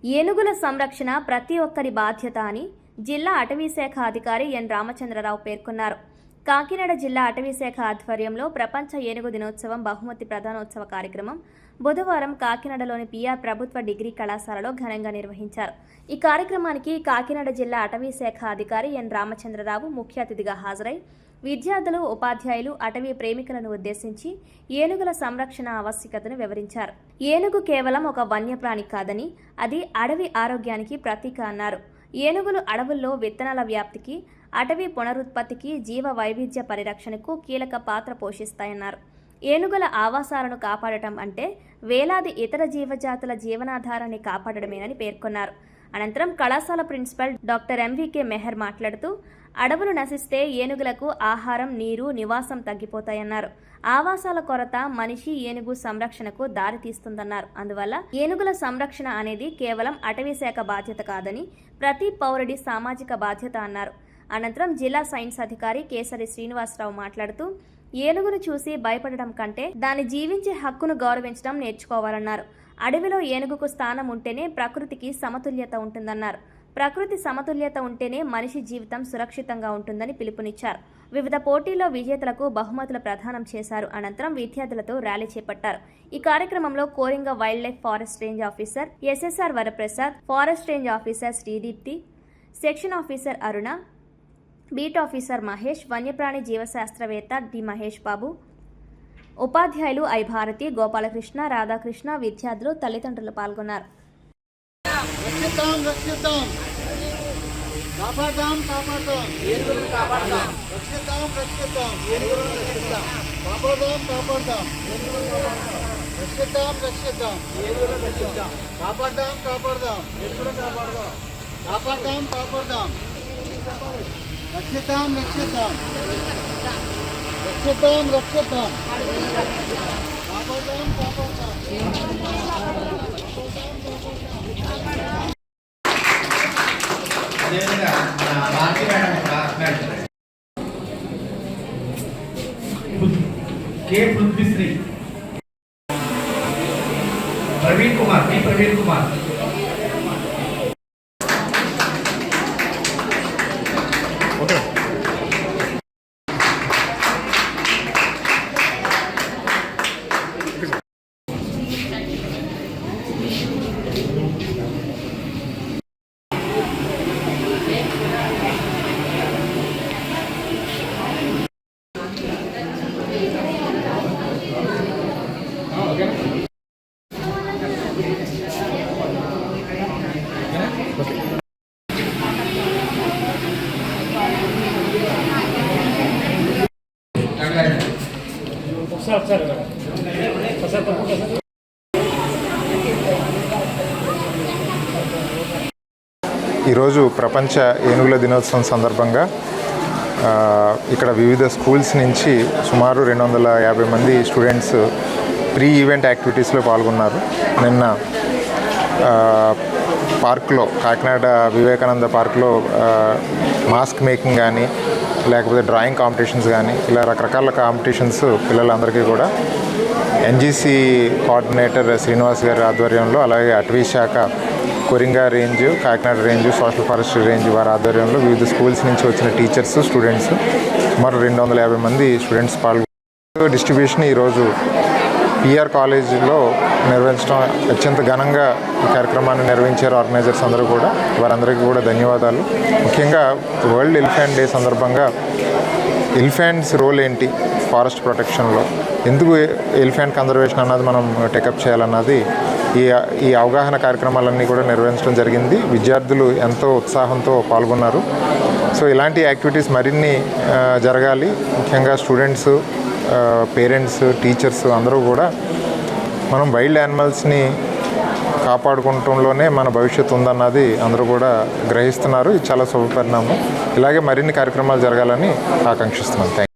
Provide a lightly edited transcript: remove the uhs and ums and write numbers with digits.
ఏనుగుల సంరక్షణ ప్రతి ఒక్కరి బాధ్యత అని జిల్లా అటవీశాఖ అధికారి ఎన్ రామచంద్రరావు పేర్కొన్నారు. కాకినాడ జిల్లా అటవీశాఖ ఆధ్వర్యంలో ప్రపంచ ఏనుగు దినోత్సవం బహుమతి ప్రధానోత్సవ కార్యక్రమం బుధవారం కాకినాడలోని పిఆర్ ప్రభుత్వ డిగ్రీ కళాశాలలో ఘనంగా నిర్వహించారు. ఈ కార్యక్రమానికి కాకినాడ జిల్లా అటవీశాఖ అధికారి ఎన్ రామచంద్రరావు ముఖ్య అతిథిగా హాజరై విద్యార్థులు, ఉపాధ్యాయులు, అటవీ ప్రేమికులను ఉద్దేశించి ఏనుగుల సంరక్షణ ఆవశ్యకతను వివరించారు. ఏనుగు కేవలం ఒక వన్యప్రాణి కాదని, అది అడవి ఆరోగ్యానికి ప్రతీక అన్నారు. ఏనుగులు అడవుల్లో విత్తనాల వ్యాప్తికి, అటవీ పునరుత్పత్తికి, జీవ వైవిధ్య పరిరక్షణకు కీలక పాత్ర పోషిస్తాయన్నారు. ఏనుగుల ఆవాసాలను కాపాడటం అంటే వేలాది ఇతర జీవజాతుల జీవనాధారాన్ని కాపాడడమేనని పేర్కొన్నారు. అనంతరం కళాశాల ప్రిన్సిపల్ డాక్టర్ ఎంవికే మెహర్ మాట్లాడుతూ, అడవులు నశిస్తే ఏనుగులకు ఆహారం, నీరు, నివాసం తగ్గిపోతాయన్నారు. ఆవాసాల కొరత మనిషి, ఏనుగు సంరక్షణకు దారితీస్తుందన్నారు. అందువల్ల ఏనుగుల సంరక్షణ అనేది కేవలం అటవీశాఖ బాధ్యత కాదని, ప్రతి పౌరుడి సామాజిక బాధ్యత అన్నారు. అనంతరం జిల్లా సైన్స్ అధికారి కేసరి శ్రీనివాసరావు మాట్లాడుతూ, ఏనుగును చూసి భయపడడం కంటే దాని జీవించే హక్కును గౌరవించడం నేర్చుకోవాలన్నారు. అడవిలో ఏనుగుకు స్థానం ఉంటేనే ప్రకృతికి సమతుల్యత ఉంటుందన్నారు. ప్రకృతి సమతుల్యత ఉంటేనే మనిషి జీవితం సురక్షితంగా ఉంటుందని పిలుపునిచ్చారు. వివిధ పోటీల్లో విజేతలకు బహుమతులు ప్రదానం చేశారు. అనంతరం విద్యార్థులతో ర్యాలీ చేపట్టారు. ఈ కార్యక్రమంలో Coringa wildlife forest range officer SSR Varaprasad, forest range officer Sridipti, section officer Aruna, beat officer Mahesh, వన్యప్రాణి జీవశాస్త్రవేత్త డి మహేష్ బాబు, ఉపాధ్యాయులు ఐ భారతి, గోపాలకృష్ణ, రాధాకృష్ణ, విద్యార్థులు, తల్లిదండ్రులు పాల్గొన్నారు. के पृथ्वीश्री प्रवीण कुमार ఈరోజు ప్రపంచ ఏనుగుల దినోత్సవం సందర్భంగా ఇక్కడ వివిధ స్కూల్స్ నుంచి సుమారు 250 మంది స్టూడెంట్స్ ప్రీ ఈవెంట్ యాక్టివిటీస్లో పాల్గొన్నారు. నిన్న పార్క్లో, కాకినాడ వివేకానంద పార్క్లో మాస్క్ మేకింగ్ కానీ, లేకపోతే డ్రాయింగ్ కాంపిటీషన్స్ కానీ, ఇలా రకరకాల కాంపిటీషన్స్ పిల్లలందరికీ కూడా ఎన్జీసీ కోఆర్డినేటర్ శ్రీనివాస్ గారి ఆధ్వర్యంలో, అలాగే అటవీ శాఖ Coringa range, Kakinada range, social forestry range వారి ఆధ్వర్యంలో వివిధ స్కూల్స్ నుంచి వచ్చిన టీచర్స్, స్టూడెంట్స్ మరో 250 మంది స్టూడెంట్స్ పాల్గొన్నారు. డిస్ట్రిబ్యూషన్ ఈరోజు పిఆర్ కాలేజీలో నిర్వహించడం అత్యంత ఘనంగా ఈ కార్యక్రమాన్ని నిర్వహించారు ఆర్గనైజర్స్ అందరూ కూడా. వారందరికీ కూడా ధన్యవాదాలు. ముఖ్యంగా వరల్డ్ ఎలిఫెంట్ డే సందర్భంగా ఎలిఫెంట్స్ రోల్ ఏంటి ఫారెస్ట్ ప్రొటెక్షన్లో, ఎందుకు ఎలిఫెంట్ కన్జర్వేషన్ అన్నది మనం టేకప్ చేయాలన్నది ఈ అవగాహన కార్యక్రమాలన్నీ కూడా నిర్వహించడం జరిగింది. విద్యార్థులు ఎంతో ఉత్సాహంతో పాల్గొన్నారు. సో ఇలాంటి యాక్టివిటీస్ మరిన్ని జరగాలి. ముఖ్యంగా స్టూడెంట్స్, పేరెంట్స్, టీచర్స్ అందరూ కూడా మనం వైల్డ్ యానిమల్స్ని కాపాడుకోవడంలోనే మన భవిష్యత్తు ఉందన్నది అందరూ కూడా గ్రహిస్తున్నారు. ఇది చాలా శుభపరిణామం. ఇలాగే మరిన్ని కార్యక్రమాలు జరగాలని ఆకాంక్షిస్తున్నాను.